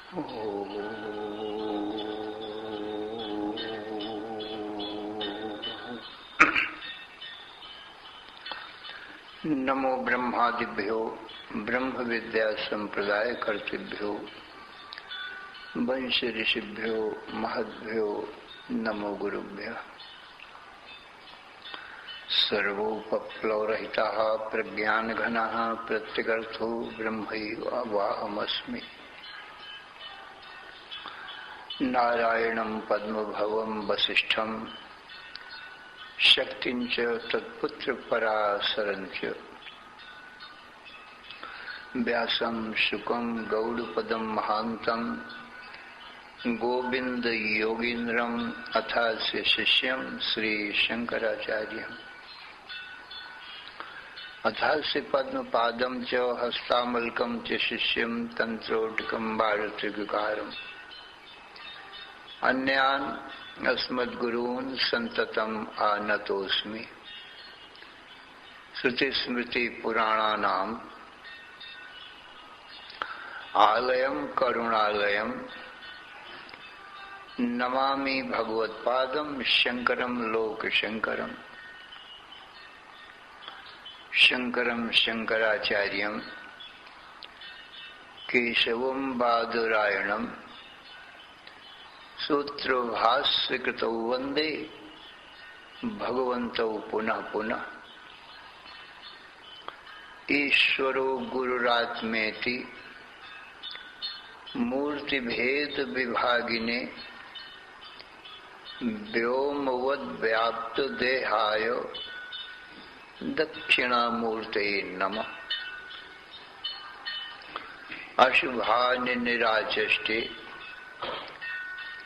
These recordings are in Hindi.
नमो ब्रह्मादिभ्यो ब्रह्म विद्या संप्रदाय कर्तृभ्यो वंश ऋषिभ्यो महद्भ्यो नमो गुरुभ्यः। सर्वोपप्लवरहितः प्रज्ञानघनः प्रत्यगर्थो ब्रह्मैवाहमस्मि। नारायणं पद्मभवं वसिष्ठं शक्तिं च तत्पुत्र पराशरं च व्यासं शुकं गौडपदं महान्तं गोविंद योगीन्द्रं अथास्य शिष्यं श्री शंकराचार्यम् अथास्य पद्मपादं च हस्तामलकं च शिष्यं तंत्रोटकं भारतृगकारम् अन्यान् अस्मद्गुरून् सन्ततम् आनतोऽस्मि। श्रुतिस्मृतिपुराणानाम् आलयं करुणालयं नमामि भगवत्पादं शंकरं लोकशंकरम्। शंकरं शंकराचार्यं केशवं बादरायणं सूत्रभाष्यकृतौ वंदे भगवन्तौ पुनः पुनः। ईश्वरो गुरुरात्मेति मूर्तिभेद विभागिने व्योमवद्व्याप्त देहाय दक्षिणामूर्ते नमः। अशुभानि निराचष्टे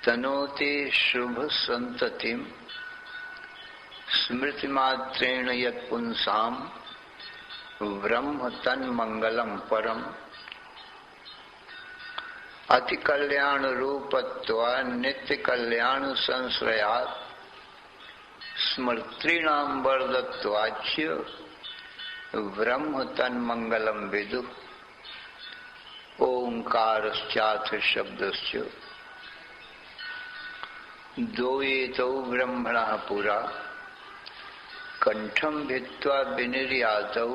तनोते शुभ संततिं स्मृतिमात्रेण यत्पुंसां ब्रह्म तन्मंगलं परम्। अति कल्याण रूपत्वा नित्य कल्याण संश्रयात् स्मृतीनां वर्धत्वाच्य ब्रह्म तन्मंगलं विदुः। ओंकारश्चाथ शब्दस्य द्वैतौ ब्रह्मणः पुरा कंठं भित्त्वा विनिर्यातौ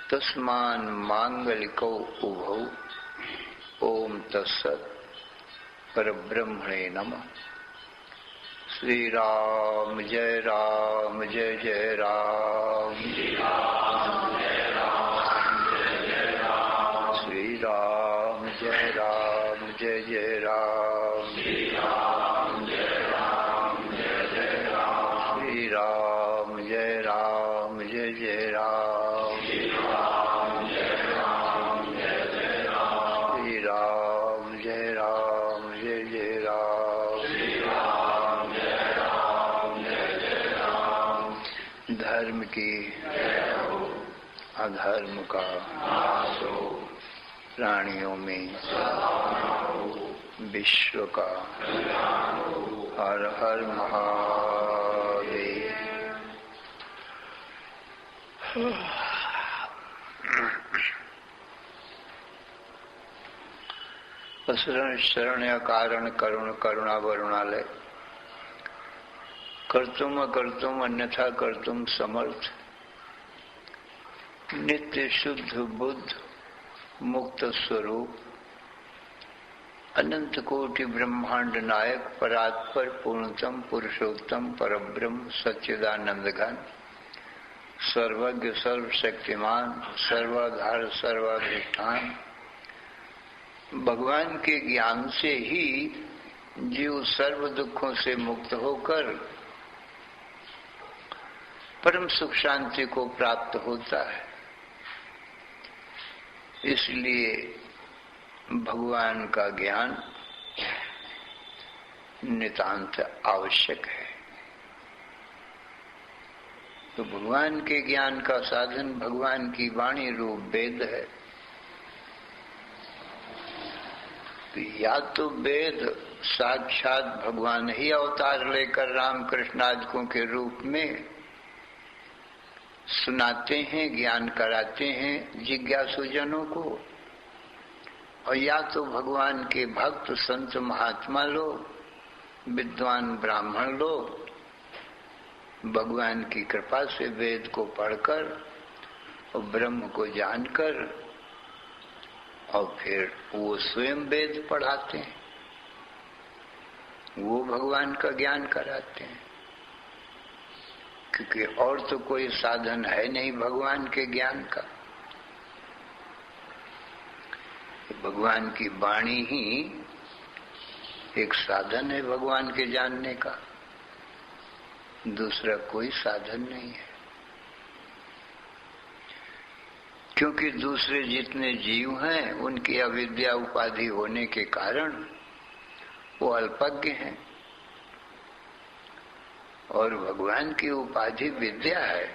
तस्मान् मांगलिकौ उभौ। ओम तत्सत्। परब्रह्मणे नमः। श्री राम जय राम जय जय राम। श्री राम जय राम जय जय राम। श्री राम जय राम जय जय राम। श्री राम जय राम जय जय राम। श्री राम जय राम जय जय राम। श्री राम जय राम जय जय राम। श्री राम जय राम जय जय राम। श्री राम जय राम जय जय राम। धर्म की अधर्म का नाश हो, प्राणियों में विश्व का हर हर महादेव। असरण शरण्य कारण करुण करुणा वरुणालय कर्तुम अकर्तुम अन्यथा कर्तुम समर्थ नित्य शुद्ध बुद्ध मुक्त स्वरूप अनंत कोटि ब्रह्मांड नायक परात्पर पूर्णतम पुरुषोत्तम परब्रह्म सच्चिदानंद घन सर्वज्ञ सर्वशक्तिमान सर्वाधार सर्वाधिष्ठान भगवान के ज्ञान से ही जीव सर्व दुखों से मुक्त होकर परम सुख शांति को प्राप्त होता है। इसलिए भगवान का ज्ञान नितांत आवश्यक है। तो भगवान के ज्ञान का साधन भगवान की वाणी रूप वेद है। तो या तो वेद साक्षात भगवान ही अवतार लेकर रामकृष्णादिकों के रूप में सुनाते हैं, ज्ञान कराते हैं जिज्ञासुजनों को, और या तो भगवान के भक्त संत महात्मा लोग, विद्वान ब्राह्मण लोग भगवान की कृपा से वेद को पढ़कर और ब्रह्म को जानकर और फिर वो स्वयं वेद पढ़ाते हैं, वो भगवान का ज्ञान कराते हैं, क्योंकि और तो कोई साधन है नहीं भगवान के ज्ञान का। भगवान की वाणी ही एक साधन है भगवान के जानने का, दूसरा कोई साधन नहीं है। क्योंकि दूसरे जितने जीव हैं उनकी अविद्या उपाधि होने के कारण वो अल्पज्ञ हैं, और भगवान की उपाधि विद्या है,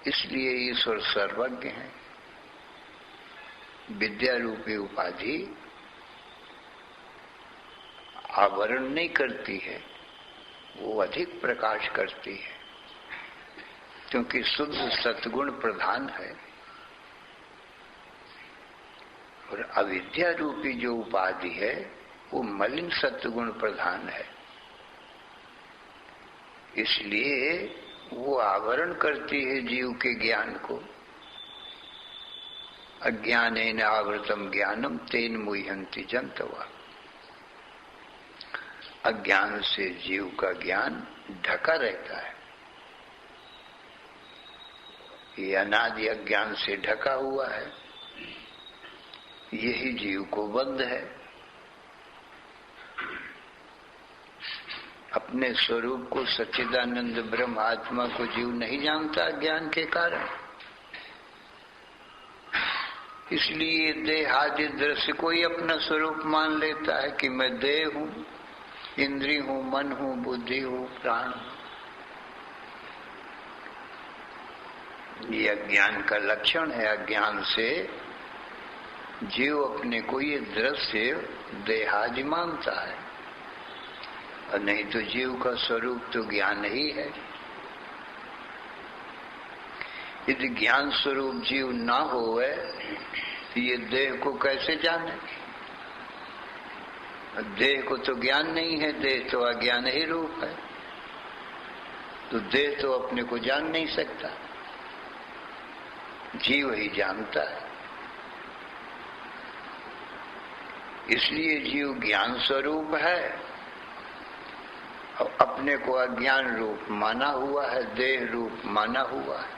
इसलिए ईश्वर सर्वज्ञ है। विद्या रूपी उपाधि आवरण नहीं करती है, वो अधिक प्रकाश करती है, क्योंकि शुद्ध सत्गुण प्रधान है। और अविद्या रूपी जो उपाधि है वो मलिन सत्गुण प्रधान है, इसलिए वो आवरण करती है जीव के ज्ञान को। अज्ञानेन आवृतम ज्ञानम तेन मुह्यन्ति जन्तवः। अज्ञान से जीव का ज्ञान ढका रहता है, ये अनादि अज्ञान से ढका हुआ है, यही जीव को बंध है। अपने स्वरूप को सच्चिदानंद ब्रह्म आत्मा को जीव नहीं जानता ज्ञान के कारण, इसलिए देहादि दृश्य को ही अपना स्वरूप मान लेता है कि मैं देह हूं, इंद्रिय हूं, मन हूं, बुद्धि हूं, प्राण हूं। ये अज्ञान का लक्षण है। अज्ञान से जीव अपने को ये दृश्य देहादि मानता है, और नहीं तो जीव का स्वरूप तो ज्ञान ही है। यदि ज्ञान स्वरूप जीव ना होवे तो ये देह को कैसे जाने? देह को तो ज्ञान नहीं है, देह तो अज्ञान ही रूप है, तो देह तो अपने को जान नहीं सकता, जीव ही जानता है। इसलिए जीव ज्ञान स्वरूप है और अपने को अज्ञान रूप माना हुआ है, देह रूप माना हुआ है।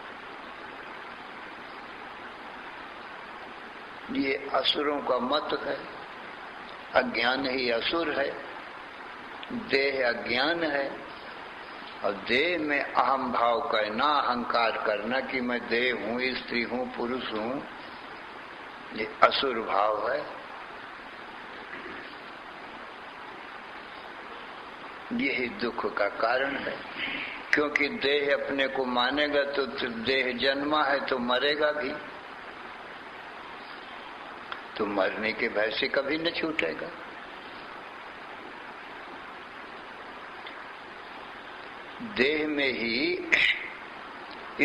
ये असुरों का मत है, अज्ञान ही असुर है, देह अज्ञान है, और देह में अहम भाव करना, अहंकार करना कि मैं देह हूं, स्त्री हूं, पुरुष हूं, ये असुर भाव है। यही दुख का कारण है, क्योंकि देह अपने को मानेगा तो देह जन्मा है तो मरेगा भी, तो मरने के भय से कभी न छूटेगा। देह में ही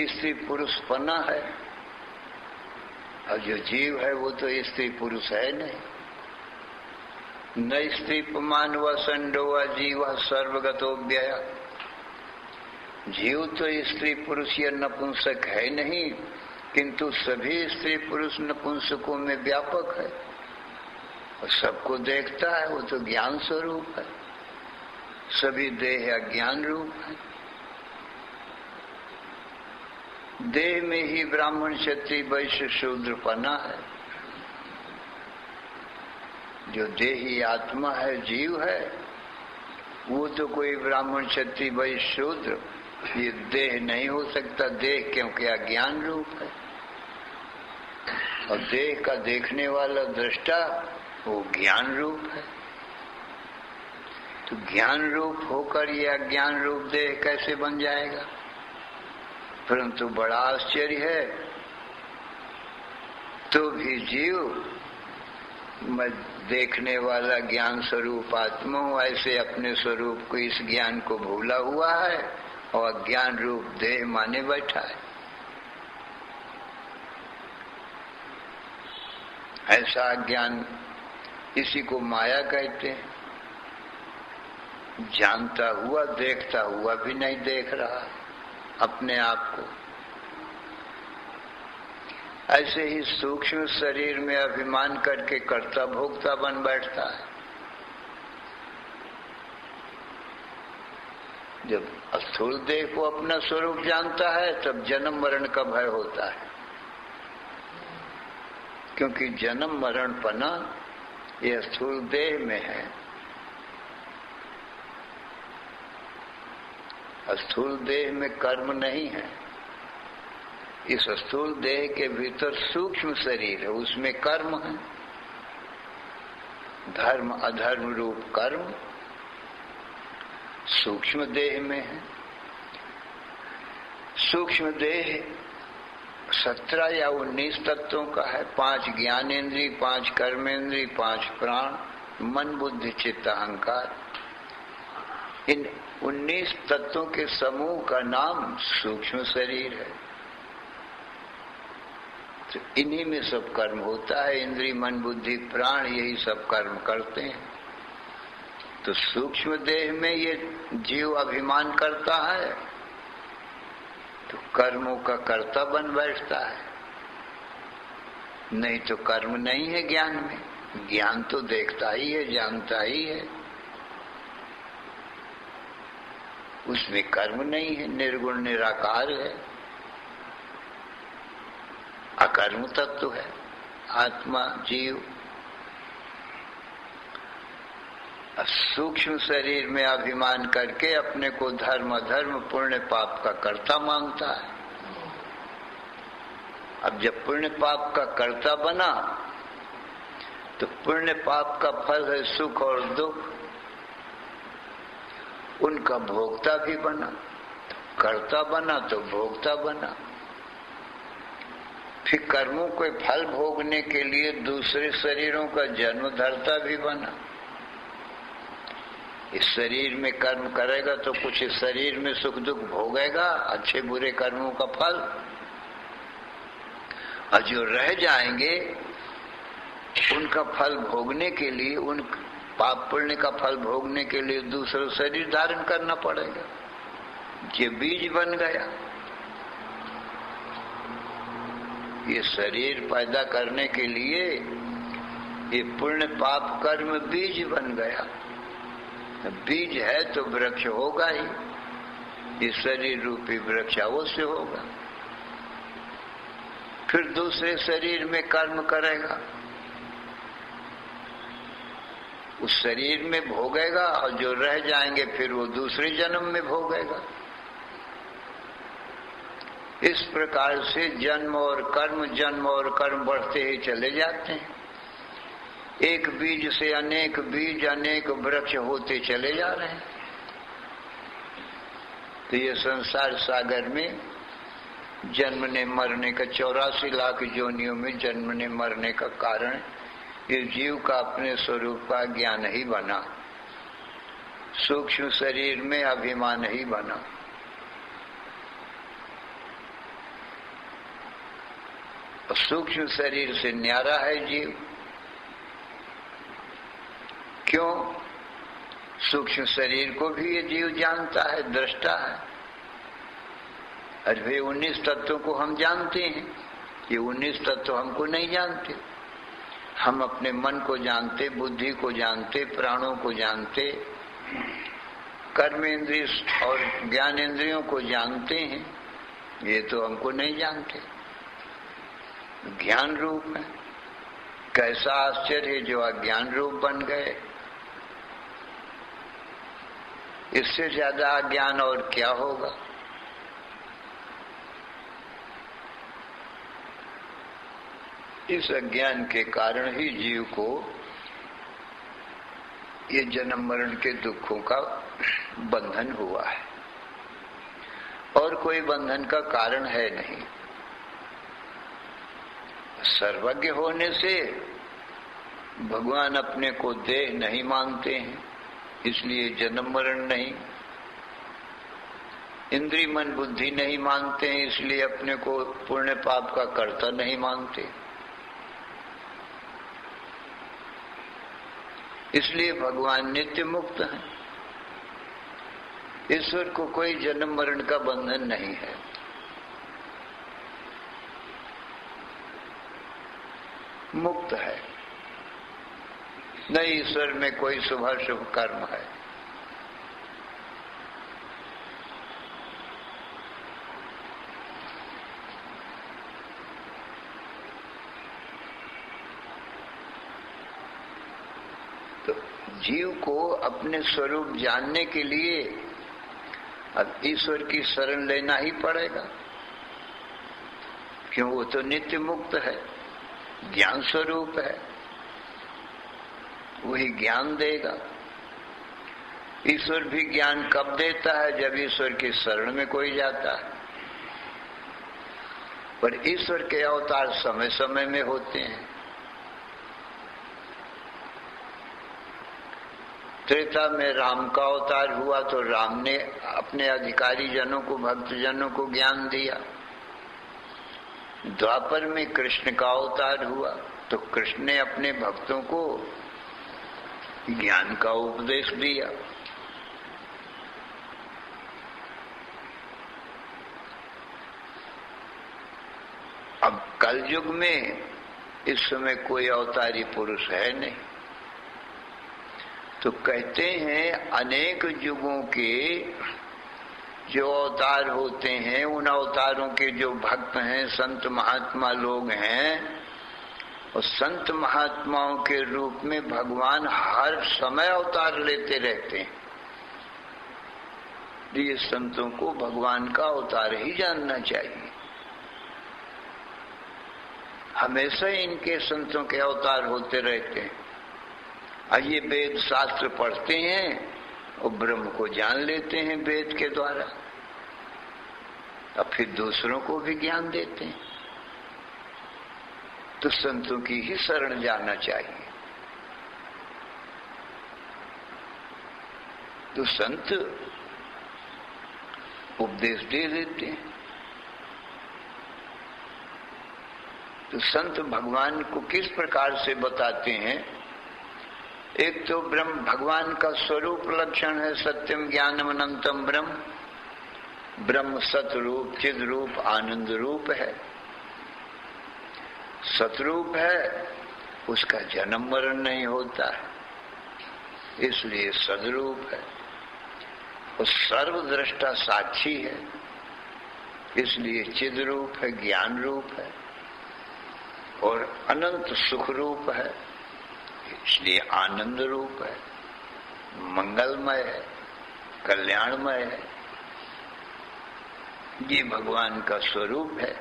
स्त्री पुरुष पना है, और जो जीव है वो तो स्त्री पुरुष है नहीं। न स्त्री पुमान व संडो व जीव सर्वगतो व्यय। जीव तो स्त्री पुरुष या नपुंसक है नहीं, किंतु सभी स्त्री पुरुष नपुंसकों में व्यापक है और सबको देखता है, वो तो ज्ञान स्वरूप है। सभी देह अज्ञान रूप है। देह में ही ब्राह्मण क्षत्रिय वैश्य शूद्र पना है। जो देही आत्मा है, जीव है, वो तो कोई ब्राह्मण क्षत्रिय वैश्य शूद्र ये देह नहीं हो सकता। देह क्योंकि अज्ञान रूप है, और देह का देखने वाला दृष्टा वो ज्ञान रूप है। तो ज्ञान रूप होकर ये अज्ञान रूप देह कैसे बन जाएगा? परंतु बड़ा आश्चर्य है, तो भी जीव मैं देखने वाला ज्ञान स्वरूप आत्मा हूं, ऐसे अपने स्वरूप को, इस ज्ञान को भूला हुआ है और अज्ञान रूप देह माने बैठा है। ऐसा अज्ञान, इसी को माया कहते हैं। जानता हुआ देखता हुआ भी नहीं देख रहा अपने आप को। ऐसे ही सूक्ष्म शरीर में अभिमान करके कर्ता भोक्ता बन बैठता है। जब स्थूल देह को अपना स्वरूप जानता है तब जन्म मरण का भय होता है, क्योंकि जन्म मरण पना यह स्थूल देह में है। स्थूल देह में कर्म नहीं है। इस स्थूल देह के भीतर सूक्ष्म शरीर है, उसमें कर्म है। धर्म अधर्म रूप कर्म सूक्ष्म देह में है। सूक्ष्म देह 17 या 19 तत्वों का है। 5 ज्ञानेंद्रिय, 5 कर्मेंद्रिय, 5 प्राण, मन बुद्धि चित्त अहंकार। इन 19 तत्वों के समूह का नाम सूक्ष्म शरीर है। तो इन्हीं में सब कर्म होता है। इंद्रिय मन बुद्धि प्राण यही सब कर्म करते हैं। तो सूक्ष्म देह में ये जीव अभिमान करता है तो कर्मों का कर्ता बन बैठता है। नहीं तो कर्म नहीं है ज्ञान में। ज्ञान तो देखता ही है, जानता ही है, उसमें कर्म नहीं है, निर्गुण निराकार है, अकर्म तत्व है आत्मा जीव। सूक्ष्म शरीर में अभिमान करके अपने को धर्म अधर्म पुण्य पाप का कर्ता मांगता है। अब जब पुण्य पाप का कर्ता बना तो पुण्य पाप का फल है सुख और दुख, उनका भोक्ता भी बना। कर्ता बना तो भोक्ता बना। फिर कर्मों के फल भोगने के लिए दूसरे शरीरों का जन्म धरता भी बना। इस शरीर में कर्म करेगा तो कुछ इस शरीर में सुख दुख भोगेगा, अच्छे बुरे कर्मों का फल। और जो रह जाएंगे उनका फल भोगने के लिए, उन पाप पुण्य का फल भोगने के लिए दूसरा शरीर धारण करना पड़ेगा। ये बीज बन गया। ये शरीर पैदा करने के लिए ये पुण्य पाप कर्म बीज बन गया। बीज है तो वृक्ष होगा ही। ये शरीर रूपी वृक्ष अवश्य होगा। फिर दूसरे शरीर में कर्म करेगा, उस शरीर में भोगेगा, और जो रह जाएंगे फिर वो दूसरे जन्म में भोगेगा। इस प्रकार से जन्म और कर्म बढ़ते ही चले जाते हैं। एक बीज से अनेक बीज, अनेक वृक्ष होते चले जा रहे हैं। तो ये संसार सागर में जन्मने मरने का 84 लाख योनियों में जन्मने मरने का कारण ये जीव का अपने स्वरूप का ज्ञान ही बना, सूक्ष्म शरीर में अभिमान ही बना। सूक्ष्म शरीर से न्यारा है जीव। क्यों? सूक्ष्म शरीर को भी ये जीव जानता है, दृष्टा है। अरे 19 तत्वों को हम जानते हैं, ये 19 तत्व हमको नहीं जानते। हम अपने मन को जानते, बुद्धि को जानते, प्राणों को जानते, कर्मेंद्रिय और ज्ञानेंद्रियों को जानते हैं। ये तो हमको नहीं जानते। ज्ञान रूप है। कैसा आश्चर्य जो अज्ञान रूप बन गए। इससे ज्यादा अज्ञान और क्या होगा। इस अज्ञान के कारण ही जीव को ये जन्म मरण के दुखों का बंधन हुआ है, और कोई बंधन का कारण है नहीं। सर्वज्ञ होने से भगवान अपने को देह नहीं मानते हैं, इसलिए जन्म मरण नहीं। इंद्रिय मन बुद्धि नहीं मानते हैं, इसलिए अपने को पुण्य पाप का कर्ता नहीं मानते। इसलिए भगवान नित्य मुक्त हैं। ईश्वर को कोई जन्म मरण का बंधन नहीं है। मुक्त है, न ईश्वर में कोई शुभ शुभ कर्म है। तो जीव को अपने स्वरूप जानने के लिए अब ईश्वर की शरण लेना ही पड़ेगा, क्यों? वो तो नित्य मुक्त है, ज्ञान स्वरूप है, वही ज्ञान देगा। ईश्वर भी ज्ञान कब देता है? जब ईश्वर की शरण में कोई जाता है। पर ईश्वर के अवतार समय समय में होते हैं। त्रेता में राम का अवतार हुआ तो राम ने अपने अधिकारी जनों को, भक्त जनों को ज्ञान दिया। द्वापर में कृष्ण का अवतार हुआ तो कृष्ण ने अपने भक्तों को ज्ञान का उपदेश दिया। अब कलयुग में इस समय कोई अवतारी पुरुष है नहीं, तो कहते हैं अनेक युगों के जो अवतार होते हैं, उन अवतारों के जो भक्त हैं, संत महात्मा लोग हैं, और संत महात्माओं के रूप में भगवान हर समय अवतार लेते रहते हैं। ये संतों को भगवान का अवतार ही जानना चाहिए। हमेशा इनके संतों के अवतार होते रहते हैं। और ये वेद शास्त्र पढ़ते हैं और ब्रह्म को जान लेते हैं वेद के द्वारा, अब फिर दूसरों को भी ज्ञान देते हैं। तो संतों की ही शरण जाना चाहिए। तो संत उपदेश दे देते हैं। तो संत भगवान को किस प्रकार से बताते हैं? एक तो ब्रह्म भगवान का स्वरूप लक्षण है, सत्यम ज्ञानम अनंतम ब्रह्म। ब्रह्म सतरूप, चिद रूप, आनंद रूप है। सतरूप है, उसका जन्म मरण नहीं होता है, इसलिए सदरूप है। और सर्वद्रष्टा साक्षी है, इसलिए चिद रूप है, ज्ञान रूप है। और अनंत सुख रूप है, इसलिए आनंद रूप है, मंगलमय है, कल्याणमय है। ये भगवान का स्वरूप है।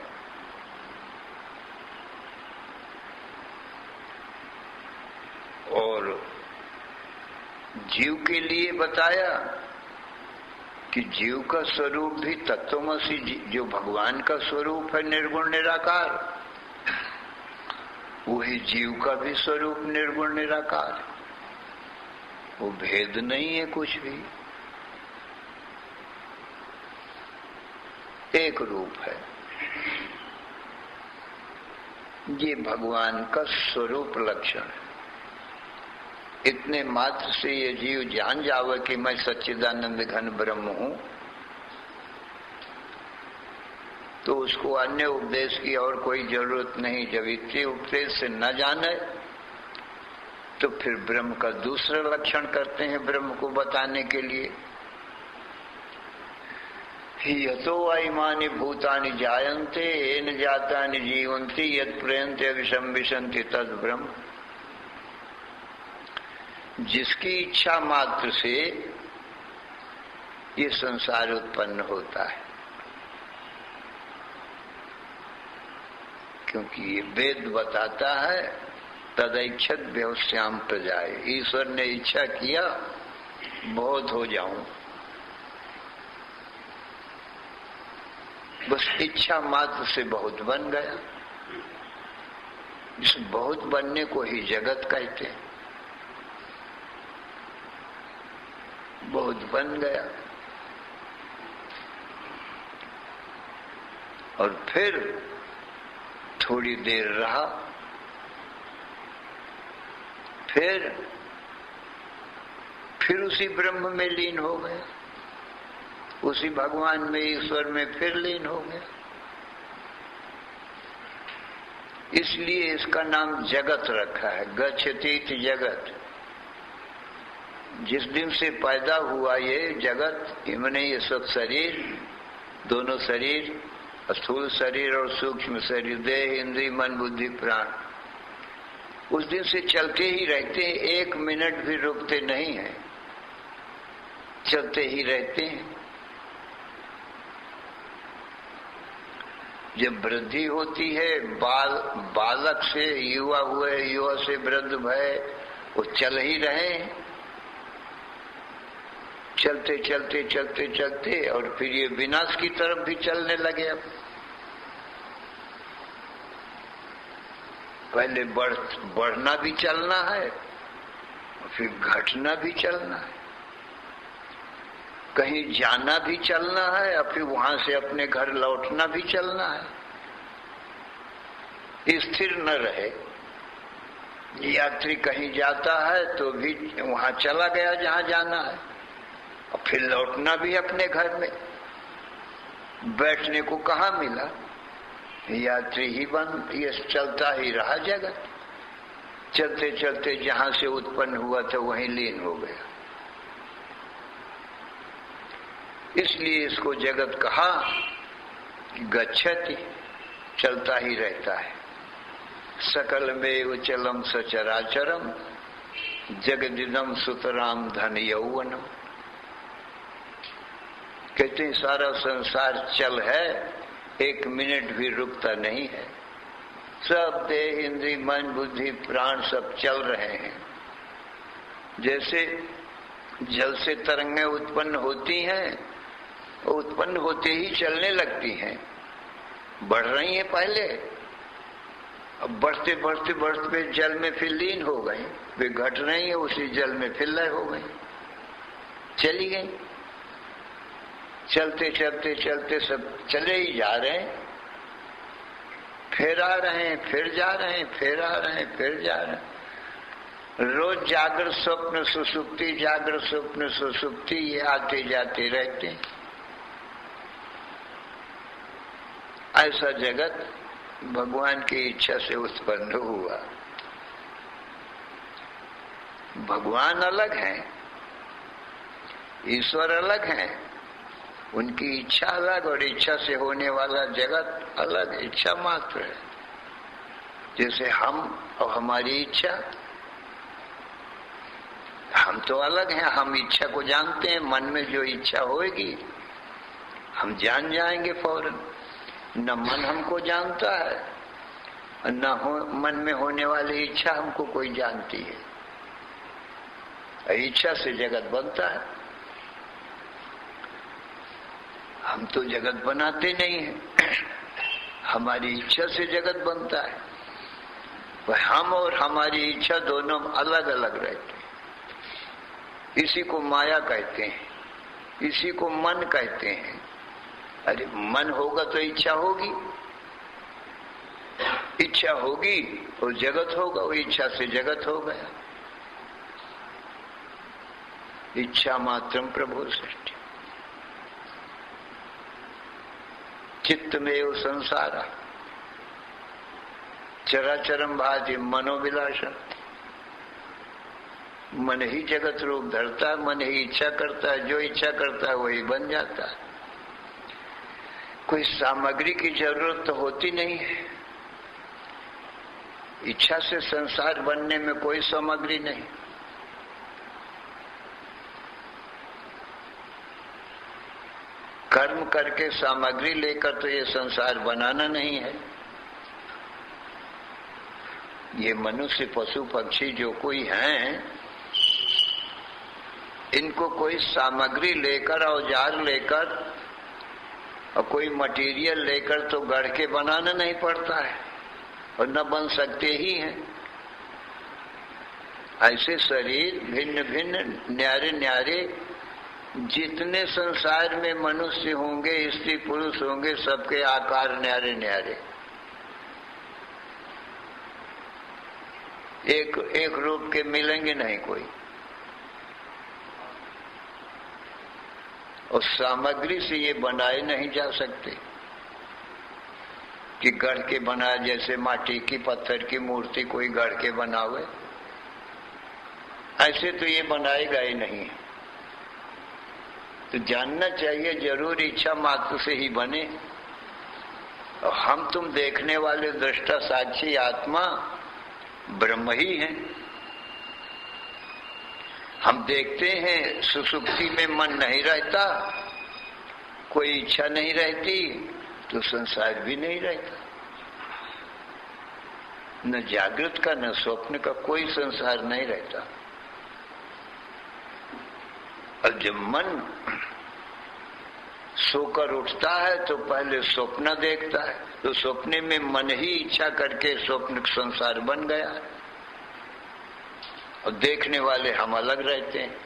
और जीव के लिए बताया कि जीव का स्वरूप भी तत्वमसि, जो भगवान का स्वरूप है निर्गुण निराकार, वही जीव का भी स्वरूप निर्गुण निराकार। वो भेद नहीं है कुछ भी, एक रूप है। ये भगवान का स्वरूप लक्षण है। इतने मात्र से ये जीव जान जावे कि मैं सच्चिदानंद घन ब्रह्म हूं, तो उसको अन्य उपदेश की और कोई जरूरत नहीं। जब इतने उपदेश से न जाने तो फिर ब्रह्म का दूसरा लक्षण करते हैं ब्रह्म को बताने के लिए। यतो इमानि भूतानि जायन्ते येन जातानि जीवन्ति यत् प्रयन्ते अभिसंविशन्ति तद् ब्रह्म। जिसकी इच्छा मात्र से ये संसार उत्पन्न होता है, क्योंकि ये वेद बताता है तदैच्छत व्यवस्याम प्रजाए। ईश्वर ने इच्छा किया बहुत हो जाऊं, बस इच्छा मात्र से बहुत बन गया। इस बहुत बनने को ही जगत कहते हैं। बहुत बन गया और फिर थोड़ी देर रहा, फिर फिर उसी ब्रह्म में लीन हो गया, उसी भगवान में, ईश्वर में फिर लीन हो गया। इसलिए इसका नाम जगत रखा है, गच्छति इति जगत। जिस दिन से पैदा हुआ ये जगत, इमने ये सब शरीर, दोनों शरीर, स्थूल शरीर और सूक्ष्म शरीर, देह, इंद्रिय, मन, बुद्धि, प्राण, उस दिन से चलते ही रहते हैं, एक मिनट भी रुकते नहीं हैं, चलते ही रहते हैं। जब वृद्धि होती है, बालक से युवा हुए, युवा से वृद्ध भय, वो चल ही रहे, चलते चलते चलते चलते, और फिर ये विनाश की तरफ भी चलने लगे। अब पहले बढ़ना भी चलना है, और फिर घटना भी चलना है, कहीं जाना भी चलना है, और फिर वहां से अपने घर लौटना भी चलना है। स्थिर न रहे। यात्री कहीं जाता है तो भी वहां चला गया जहां जाना है, और फिर लौटना भी अपने घर में। बैठने को कहाँ मिला, यात्री ही बन, ये चलता ही रहा जगत। चलते चलते जहां से उत्पन्न हुआ था वहीं लीन हो गया। इसलिए इसको जगत कहा, गच्छति, चलता ही रहता है। सकल में चलम सचराचरम जगदिदम सुतराम धन यौवनम। कहते हैं सारा संसार चल है, एक मिनट भी रुकता नहीं है। सब देह, इंद्रिय, मन, बुद्धि, प्राण सब चल रहे हैं। जैसे जल से तरंगें उत्पन्न होती हैं, उत्पन्न होते ही चलने लगती हैं, बढ़ रही हैं पहले, अब बढ़ते बढ़ते बढ़ते जल में फिर लीन हो गई, वे घट रही है, उसी जल में फिर लय हो गई, चली गई। चलते चलते चलते सब चले ही जा रहे हैं, फिर आ रहे हैं, फिर जा रहे हैं, फिर आ रहे हैं, फिर जा रहे हैं। रोज जागृत स्वप्न सुसुप्ति, जागृत स्वप्न सुसुप्ति, ये आते जाते रहते हैं। ऐसा जगत भगवान की इच्छा से उत्पन्न हुआ। भगवान अलग हैं, ईश्वर अलग हैं, उनकी इच्छा अलग और इच्छा से होने वाला जगत अलग, इच्छा मात्र है। जैसे हम और हमारी इच्छा, हम तो अलग हैं, हम इच्छा को जानते हैं, मन में जो इच्छा होगी हम जान जाएंगे फौरन। न मन हमको जानता है, न मन में होने वाली इच्छा हमको कोई जानती है। इच्छा से जगत बनता है, हम तो जगत बनाते नहीं हैं, हमारी इच्छा से जगत बनता है। वह हम और हमारी इच्छा दोनों अलग अलग रहते हैं। इसी को माया कहते हैं, इसी को मन कहते हैं। अरे मन होगा तो इच्छा होगी, इच्छा होगी और जगत होगा, वो इच्छा से जगत हो गया। इच्छा मात्रम प्रभु सृष्टि, चित्तमेव संसारा चराचरम भाति मनोविलासम। मन ही जगत रूप धरता है, मन ही इच्छा करता है, जो इच्छा करता है वही बन जाता है। कोई सामग्री की जरूरत तो होती नहीं है, इच्छा से संसार बनने में कोई सामग्री नहीं। कर्म करके सामग्री लेकर तो ये संसार बनाना नहीं है। ये मनुष्य, पशु, पक्षी जो कोई हैं, इनको कोई सामग्री लेकर, औजार लेकर और कोई मटेरियल लेकर तो गढ़ के बनाना नहीं पड़ता है, और न बन सकते ही हैं। ऐसे शरीर भिन्न भिन्न, न्यारे न्यारे, जितने संसार में मनुष्य होंगे, स्त्री पुरुष होंगे, सबके आकार न्यारे न्यारे, एक रूप के मिलेंगे नहीं कोई। और सामग्री से ये बनाए नहीं जा सकते कि गढ़ के बनाए, जैसे माटी की पत्थर की मूर्ति कोई गढ़ के बनावे, ऐसे तो ये बनाएगा ही नहीं। तो जानना चाहिए जरूर इच्छा मात्र से ही बने। और हम तुम देखने वाले दृष्टा साक्षी आत्मा ब्रह्म ही हैं। हम देखते हैं सुसुप्ति में मन नहीं रहता, कोई इच्छा नहीं रहती, तो संसार भी नहीं रहता। न जागृत का न स्वप्न का कोई संसार नहीं रहता। और जब मन सोकर उठता है तो पहले स्वप्न देखता है, तो स्वप्ने में मन ही इच्छा करके स्वप्न संसार बन गया। और देखने वाले हम अलग रहते हैं।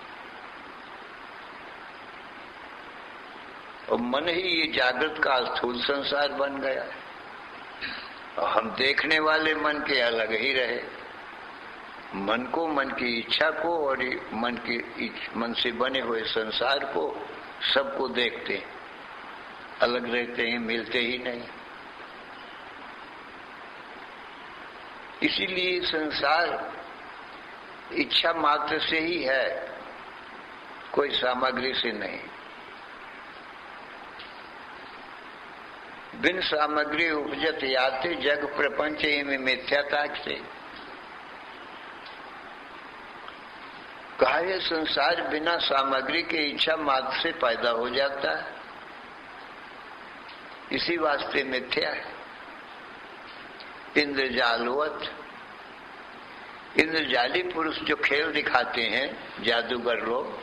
और मन ही ये जागृत का स्थूल संसार बन गया है। और हम देखने वाले मन के अलग ही रहे। मन को, मन की इच्छा को और मन से बने हुए संसार को, सबको देखते हैं, अलग रहते हैं, मिलते ही नहीं। इसीलिए संसार इच्छा मात्र से ही है, कोई सामग्री से नहीं। बिन सामग्री उपजत याते जग प्रपंच में मिथ्याता से। कहा यह संसार बिना सामग्री के इच्छा मात्र से पैदा हो जाता है, इसी वास्ते मिथ्या है। इंद्रजालवत, इंद्रजाली पुरुष जो खेल दिखाते हैं, जादूगर लोग,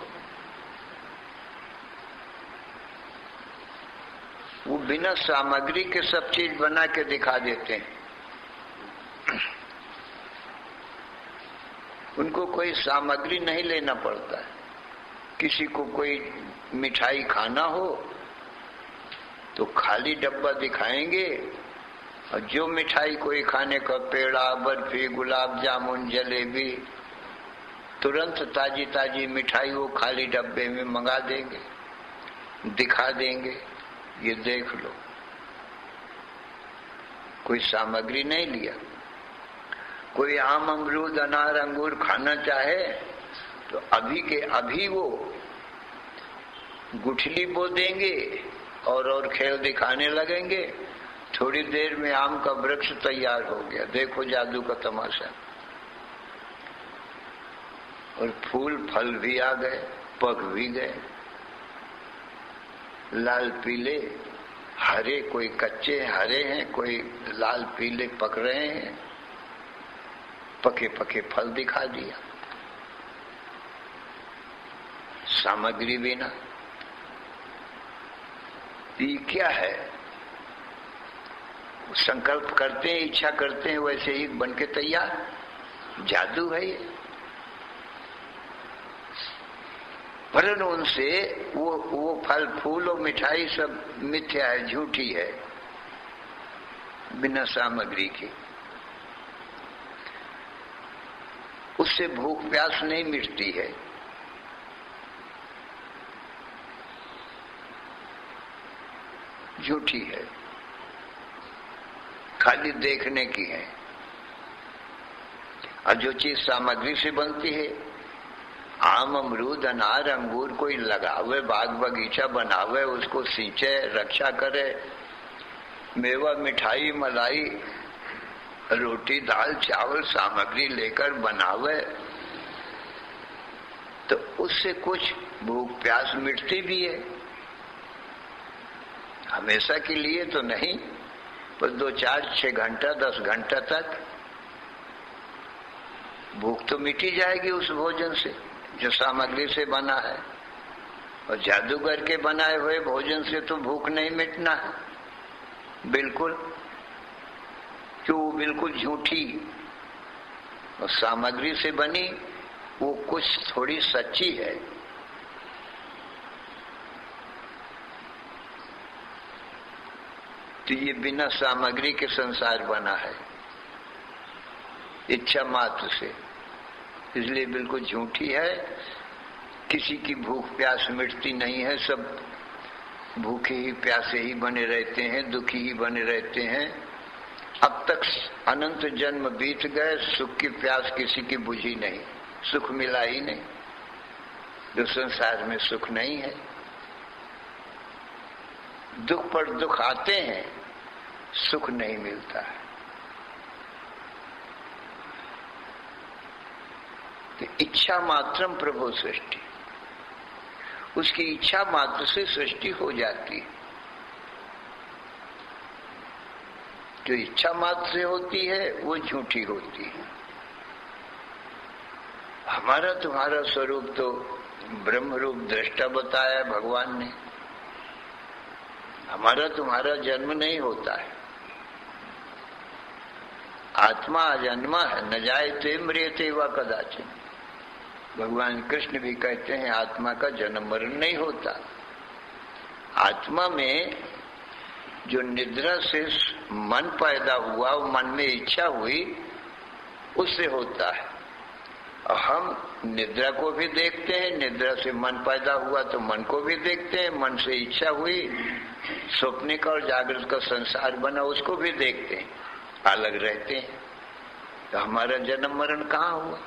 वो बिना सामग्री के सब चीज बना के दिखा देते हैं। उनको कोई सामग्री नहीं लेना पड़ता है। किसी को कोई मिठाई खाना हो तो खाली डब्बा दिखाएंगे, और जो मिठाई कोई खाने का, पेड़ा, बर्फी, गुलाब जामुन, जलेबी, तुरंत ताजी ताजी मिठाई वो खाली डब्बे में मंगा देंगे, दिखा देंगे, ये देख लो। कोई सामग्री नहीं लिया। कोई आम, अमरूद, अनार, अंगूर खाना चाहे तो अभी के अभी वो गुठली बो देंगे और खेल दिखाने लगेंगे। थोड़ी देर में आम का वृक्ष तैयार हो गया। देखो जादू का तमाशा। और फूल फल भी आ गए, पक भी गए, लाल पीले हरे, कोई कच्चे हरे हैं, कोई लाल पीले पक रहे हैं, पके पके फल दिखा दिया सामग्री बिना। ये क्या है? संकल्प करते हैं, इच्छा करते हैं, वैसे ही बन के तैयार। जादू है ये। परंतु उनसे वो फल फूल और मिठाई सब मिथ्या है, झूठी है, बिना सामग्री की। उससे भूख प्यास नहीं मिटती है। झूठी है, खाली देखने की है। और जो चीज सामग्री से बनती है, आम, अमरूद, अनार, अंगूर कोई लगावे, बाग बगीचा बनावे, उसको सींचे, रक्षा करे, मेवा, मिठाई, मलाई, रोटी, दाल, चावल सामग्री लेकर बनावे, तो उससे कुछ भूख प्यास मिटती भी है। हमेशा के लिए तो नहीं, पर 2, 4, 6 घंटा, 10 घंटा तक भूख तो मिटी जाएगी उस भोजन से जो सामग्री से बना है। और जादूगर के बनाए हुए भोजन से तो भूख नहीं मिटना है बिल्कुल, क्यों? वो बिल्कुल झूठी और सामग्री से बनी, वो कुछ थोड़ी सच्ची है। तो ये बिना सामग्री के संसार बना है, इच्छा मात्र से, इसलिए बिल्कुल झूठी है। किसी की भूख प्यास मिटती नहीं है, सब भूखे ही प्यासे ही बने रहते हैं, दुखी ही बने रहते हैं। अब तक अनंत जन्म बीत गए, सुख की प्यास किसी की बुझी नहीं, सुख मिला ही नहीं। जो संसार में सुख नहीं है, दुख पर दुख आते हैं, सुख नहीं मिलता है। तो इच्छा मात्रम प्रभु सृष्टि, उसकी इच्छा मात्र से सृष्टि हो जाती है। जो इच्छा मात्र से होती है वो झूठी होती है। हमारा तुम्हारा स्वरूप तो ब्रह्म रूप दृष्टा बताया भगवान ने। हमारा तुम्हारा जन्म नहीं होता है, आत्मा अजन्मा है, न जायते म्रियते वा कदाचिन। भगवान कृष्ण भी कहते हैं आत्मा का जन्म मरण नहीं होता। आत्मा में जो निद्रा से मन पैदा हुआ, वो मन में इच्छा हुई, उससे होता है। और हम निद्रा को भी देखते हैं, निद्रा से मन पैदा हुआ तो मन को भी देखते हैं, मन से इच्छा हुई, स्वप्न का और जागृत का संसार बना, उसको भी देखते हैं, अलग रहते हैं। तो हमारा जन्म मरण कहाँ हुआ?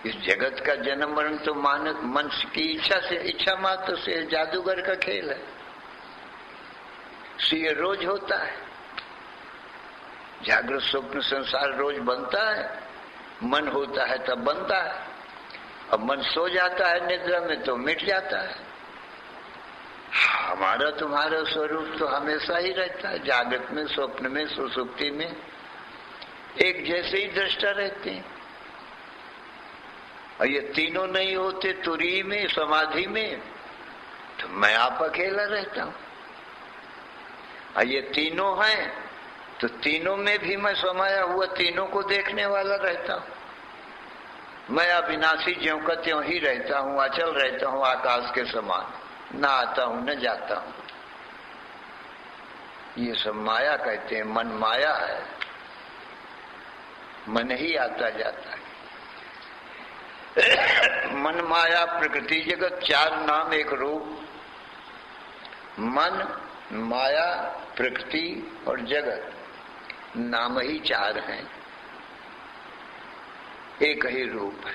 इस जगत का जन्म मरण तो मन की इच्छा से, इच्छा मात्र से, जादूगर का खेल है। ये रोज होता है, जागृत स्वप्न संसार रोज बनता है। मन होता है तब बनता है, अब मन सो जाता है निद्रा में तो मिट जाता है। हमारा तुम्हारा स्वरूप तो हमेशा ही रहता है, जागृत में, स्वप्न में, सुसुप्ति में एक जैसे ही दृष्टा रहते हैं। और ये तीनों नहीं होते तुरी में, समाधि में, तो मैं आप अकेला रहता हूं। और ये तीनों हैं तो तीनों में भी मैं समाया हुआ, तीनों को देखने वाला रहता हूं। मैं अविनाशी ज्यों का त्यों ही रहता हूं, अचल रहता हूं, आकाश के समान, न आता हूं न जाता हूं। ये सब माया कहते हैं, मन माया है, मन ही आता जाता है। मन माया प्रकृति जगत, चार नाम एक रूप। मन, माया, प्रकृति और जगत, नाम ही चार हैं, एक ही रूप है।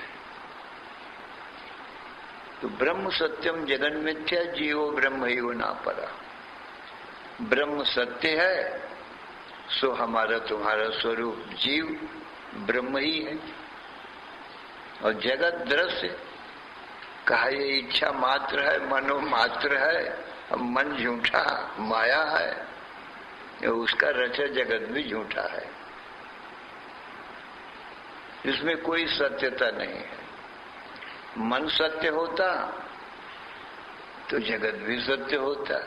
तो ब्रह्म सत्यम जगन मिथ्या, जीवो ब्रह्म ही ना परा। ब्रह्म सत्य है, सो हमारा तुम्हारा स्वरूप जीव ब्रह्म ही है। और जगत दृश्य कहा, ये इच्छा मात्र है, मनो मात्र है। अब मन झूठा माया है, उसका रचा जगत भी झूठा है, इसमें कोई सत्यता नहीं है। मन सत्य होता तो जगत भी सत्य होता।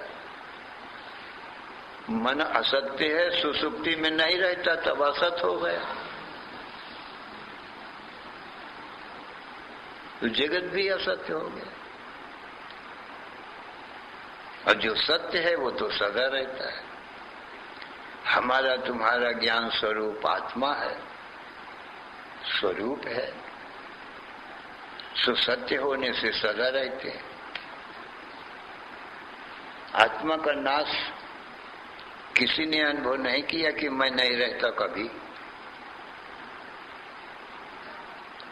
मन असत्य है, सुसुप्ति में नहीं रहता, तब असत हो गया, तो जगत भी असत्य हो गया। और जो सत्य है वो तो सदा रहता है। हमारा तुम्हारा ज्ञान स्वरूप आत्मा है, स्वरूप है, सो सत्य होने से सदा रहते हैं। आत्मा का नाश किसी ने अनुभव नहीं किया कि मैं नहीं रहता कभी,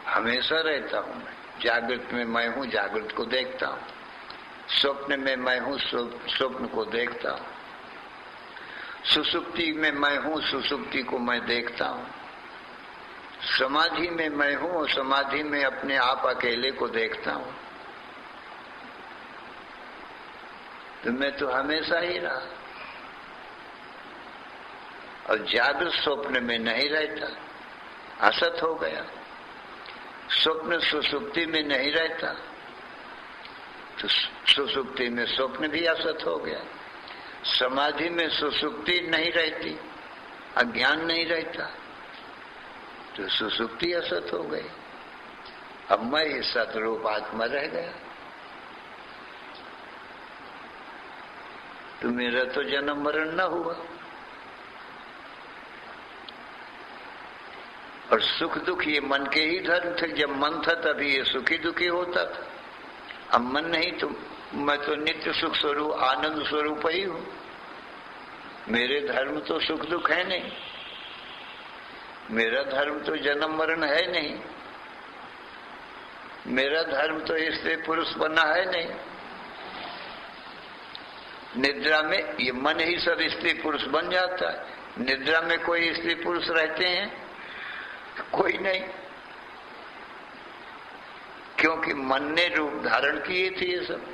हमेशा रहता हूं मैं। जागृत में मैं हूं, जागृत को देखता हूं, स्वप्न में मैं हूं, स्वप्न को देखता हूं, सुसुप्ति में मैं हूं, सुसुप्ति को मैं देखता हूं, समाधि में मैं हूं और समाधि में अपने आप अकेले को देखता हूं। तो मैं तो हमेशा ही रहा। और जागृत स्वप्न में नहीं रहता, असत हो गया। स्वप्न सुसुप्ति में नहीं रहता, तो सुसुप्ति में स्वप्न भी असत हो गया। समाधि में सुसुप्ति नहीं रहती, अज्ञान नहीं रहता, तो सुसुप्ति असत हो गई। अब मैं ही सतरूप आत्मा रह गया। तो मेरा तो जन्म मरण न हुआ। और सुख दुख ये मन के ही धर्म थे। जब मन था तभी ये सुखी दुखी होता था। अब मन नहीं तो मैं तो नित्य सुख स्वरूप आनंद स्वरूप ही हूं। मेरे धर्म तो सुख दुख है नहीं, मेरा धर्म तो जन्म मरण है नहीं, मेरा धर्म तो स्त्री पुरुष बना है नहीं। निद्रा में ये मन ही सब स्त्री पुरुष बन जाता है। निद्रा में कोई स्त्री पुरुष रहते हैं? कोई नहीं, क्योंकि मन ने रूप धारण किए थे ये सब।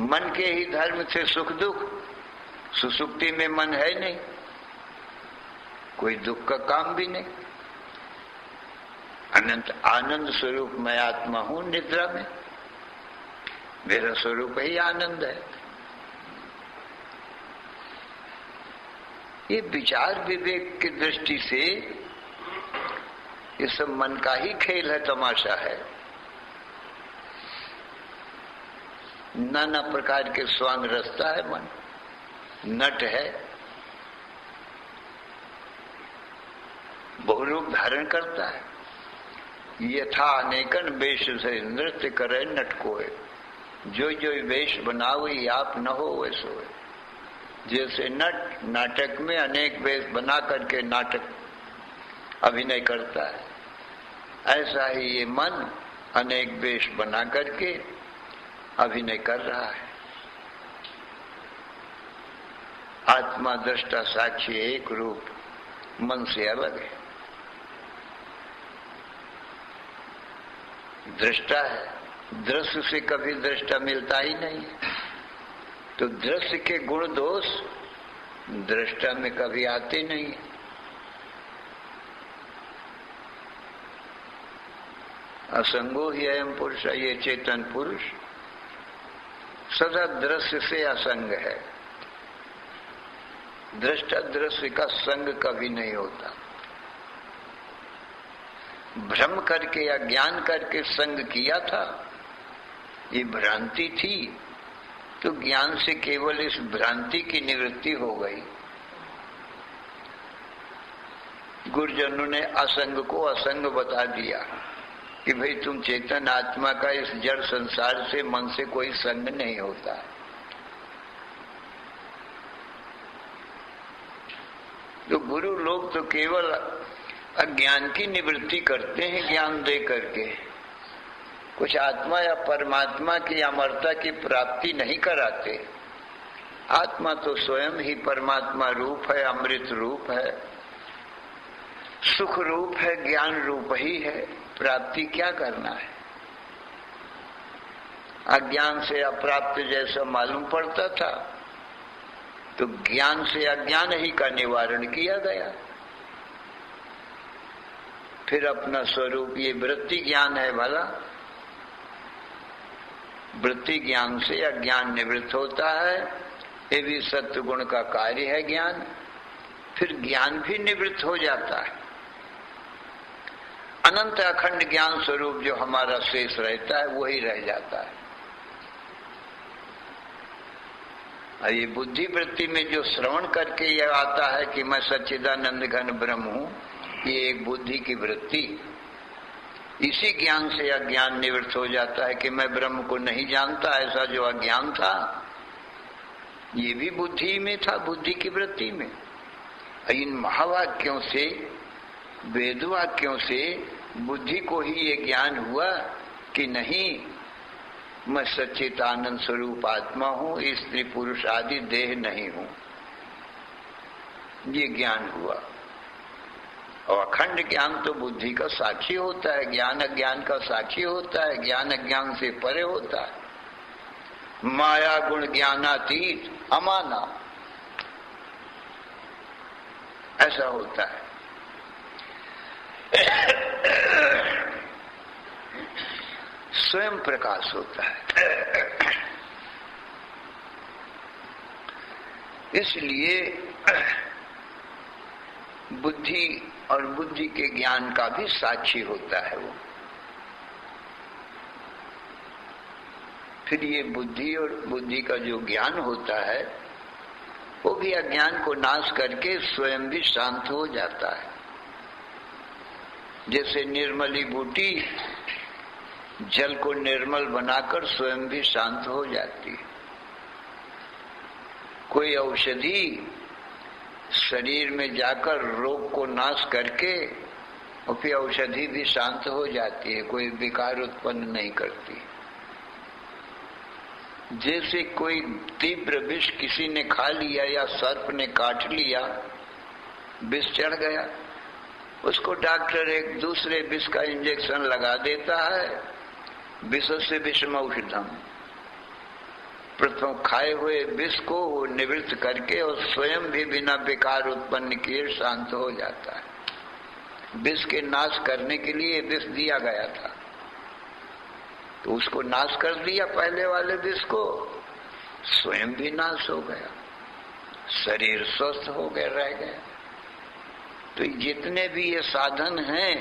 मन के ही धर्म थे सुख दुख। सुसुप्ति में मन है नहीं, कोई दुख का काम भी नहीं। अनंत आनंद स्वरूप मैं आत्मा हूं। निद्रा में मेरा स्वरूप ही आनंद है। ये विचार विवेक की दृष्टि से ये सब मन का ही खेल है, तमाशा है। नाना प्रकार के स्वांग रचता है मन, नट है, बहुरूप धारण करता है। यथा अनेकन वेश से नृत्य करे नटकोए, जो जो वेश बनाओ आप न हो वैसो है। जैसे नट नाटक में अनेक वेश बना करके नाटक अभिनय करता है, ऐसा ही ये मन अनेक वेश बना करके अभिनय कर रहा है। आत्मा दृष्टा साक्षी एक रूप, मन से अलग है। दृष्टा है, दृश्य से कभी दृष्टा मिलता ही नहीं। तो दृश्य के गुण दोष दृष्टा में कभी आते नहीं। असंगो ही अयम पुरुष, ये चेतन पुरुष सदा दृश्य से असंग है। दृष्टा दृश्य का संग कभी नहीं होता। भ्रम करके या ज्ञान करके संग किया था, ये भ्रांति थी, तो ज्ञान से केवल इस भ्रांति की निवृत्ति हो गई। गुरुजनों ने असंग को असंग बता दिया कि भाई तुम चेतन आत्मा का इस जड़ संसार से मन से कोई संग नहीं होता। तो गुरु लोग तो केवल अज्ञान की निवृत्ति करते हैं ज्ञान दे करके, कुछ आत्मा या परमात्मा की अमरता की प्राप्ति नहीं कराते। आत्मा तो स्वयं ही परमात्मा रूप है, अमृत रूप है, सुख रूप है, ज्ञान रूप ही है। प्राप्ति क्या करना है? अज्ञान से अप्राप्त जैसा मालूम पड़ता था, तो ज्ञान से अज्ञान ही का निवारण किया गया। फिर अपना स्वरूप ये वृत्ति ज्ञान है। भला वृत्ति ज्ञान से अज्ञान निवृत्त होता है, ये भी सत्य गुण का कार्य है ज्ञान। फिर ज्ञान भी निवृत्त हो जाता है। अनंत अखंड ज्ञान स्वरूप जो हमारा शेष रहता है वही रह जाता है। और ये बुद्धि वृत्ति में जो श्रवण करके यह आता है कि मैं सच्चिदानंद घन ब्रह्म हूं, ये एक बुद्धि की वृत्ति। इसी ज्ञान से अज्ञान निवृत्त हो जाता है कि मैं ब्रह्म को नहीं जानता, ऐसा जो अज्ञान था ये भी बुद्धि में था, बुद्धि की वृत्ति में। इन महावाक्यों से, वेद वाक्यों से बुद्धि को ही ये ज्ञान हुआ कि नहीं, मैं सच्चित आनंद स्वरूप आत्मा हूं, स्त्री पुरुष आदि देह नहीं हूं। ये ज्ञान हुआ। और अखंड ज्ञान तो बुद्धि का साक्षी होता है, ज्ञान अज्ञान का साक्षी होता है, ज्ञान अज्ञान से परे होता है। माया गुण ज्ञानातीत अमाना, ऐसा होता है। स्वयं प्रकाश होता है। इसलिए बुद्धि और बुद्धि के ज्ञान का भी साक्षी होता है वो। फिर ये बुद्धि और बुद्धि का जो ज्ञान होता है वो भी अज्ञान को नाश करके स्वयं भी शांत हो जाता है। जैसे निर्मली बूटी जल को निर्मल बनाकर स्वयं भी शांत हो जाती है। कोई औषधि शरीर में जाकर रोग को नाश करके और फिर औषधि भी शांत हो जाती है, कोई विकार उत्पन्न नहीं करती। जैसे कोई तीव्र विष किसी ने खा लिया या सर्प ने काट लिया, विष चढ़ गया, उसको डॉक्टर एक दूसरे विष का इंजेक्शन लगा देता है। विष से विषम औषधम, प्रथम खाए हुए विष को वो निवृत्त करके और स्वयं भी बिना विकार उत्पन्न किए शांत हो जाता है। विष के नाश करने के लिए विष दिया गया था, तो उसको नाश कर दिया पहले वाले विष को, स्वयं भी नाश हो गया, शरीर स्वस्थ हो गया, रह गया। तो जितने भी ये साधन हैं,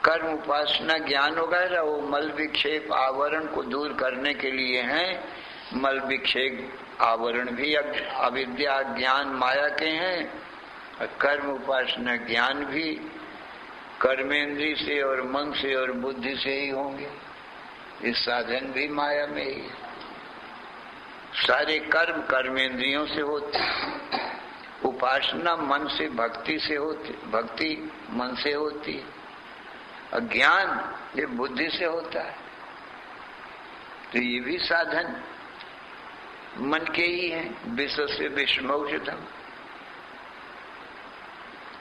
कर्म, उपासना, ज्ञान वगैरह, वो मल विक्षेप आवरण को दूर करने के लिए हैं। मल विक्षेप आवरण भी अविद्या, ज्ञान, माया के हैं, और कर्म, उपासना, ज्ञान भी कर्मेंद्री से और मन से और बुद्धि से ही होंगे। इस साधन भी माया में ही है। सारे कर्म कर्मेंद्रियों से होते, उपासना मन से, भक्ति से होती, भक्ति मन से होती, और ज्ञान ये बुद्धि से होता है। तो ये भी साधन मन के ही हैं। विष से विषमौषधम,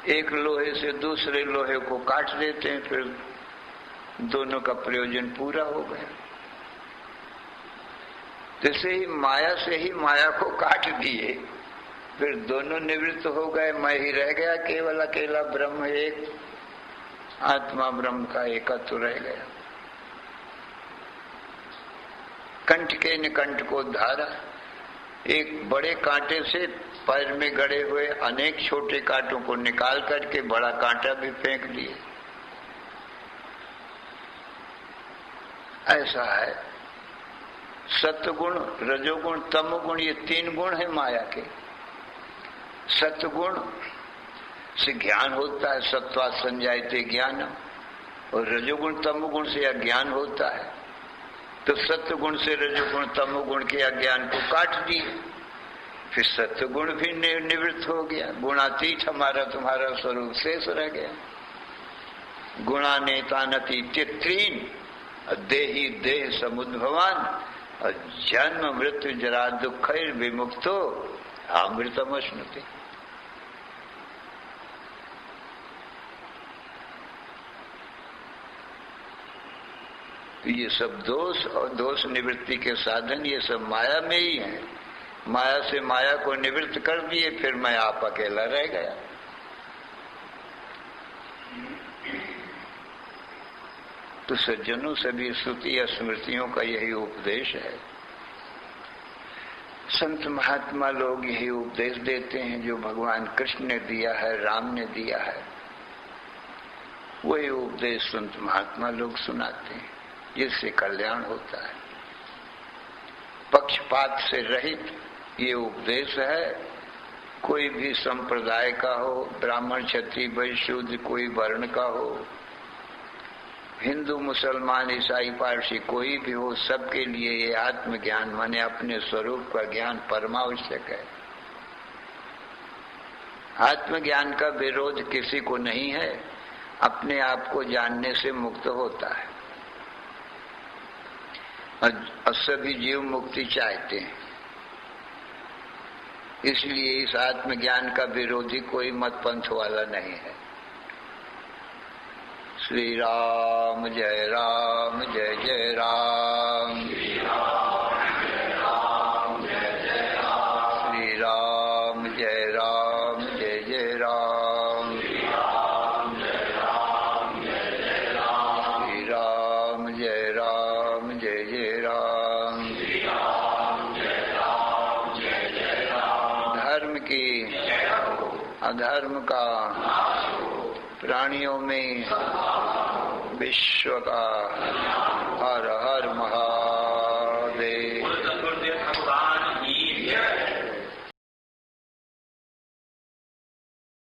एक लोहे से दूसरे लोहे को काट देते हैं, फिर दोनों का प्रयोजन पूरा हो गया। जैसे ही माया से ही माया को काट दिए, फिर दोनों निवृत्त हो गए, मैं ही रह गया, केवल अकेला ब्रह्म एक, आत्मा ब्रह्म का एकत्व रह गया। कंठ के न कंठ को धारा, एक बड़े कांटे से पैर में गड़े हुए अनेक छोटे कांटों को निकाल करके बड़ा कांटा भी फेंक दिए। ऐसा है। सत्वगुण, रजोगुण, तमोगुण, ये 3 गुण है माया के। सत्वगुण से ज्ञान होता है, सत्वात् संजायते ज्ञानम, और रजोगुण तमोगुण से अज्ञान होता है। तो सत्वगुण से रजोगुण तमोगुण के अज्ञान को काट दिए, फिर सत्वगुण भी निवृत्त हो गया। गुणातीत हमारा तुम्हारा स्वरूप शेष रह गया। गुणानेतानति चित्रीन देही देह समुद्भवान, और जन्म मृत्यु जरा दुख विमुक्तो अमृतमश्नुते। तो ये सब दोष और दोष निवृत्ति के साधन ये सब माया में ही हैं। माया से माया को निवृत्त कर दिए, फिर मैं आप अकेला रह गया। तो सज्जनों सभी श्रुति या स्मृतियों का यही उपदेश है। संत महात्मा लोग यही उपदेश देते हैं जो भगवान कृष्ण ने दिया है, राम ने दिया है, वही उपदेश संत महात्मा लोग सुनाते हैं, जिससे कल्याण होता है। पक्षपात से रहित ये उपदेश है। कोई भी संप्रदाय का हो, ब्राह्मण, क्षत्रिय, वैश्य, शूद्र, कोई वर्ण का हो, हिंदू, मुसलमान, ईसाई, पारसी, कोई भी हो, सबके लिए ये आत्मज्ञान माने अपने स्वरूप का ज्ञान परमावश्यक है। आत्मज्ञान का विरोध किसी को नहीं है। अपने आप को जानने से मुक्त होता है, और सभी जीव मुक्ति चाहते हैं। इसलिए इस आत्मज्ञान का विरोधी कोई मत पंथ वाला नहीं है। श्री राम जय राम, जय जय राम, श्री राम जय राम, जय जय राम, श्री राम जय राम, जय जय राम, श्री राम जय राम, जय जय राम, श्री राम जय राम, जय जय राम, श्री राम जय राम, जय जय राम। धर्म की अधर्म का, प्राणियों में विश्व का हर हर महा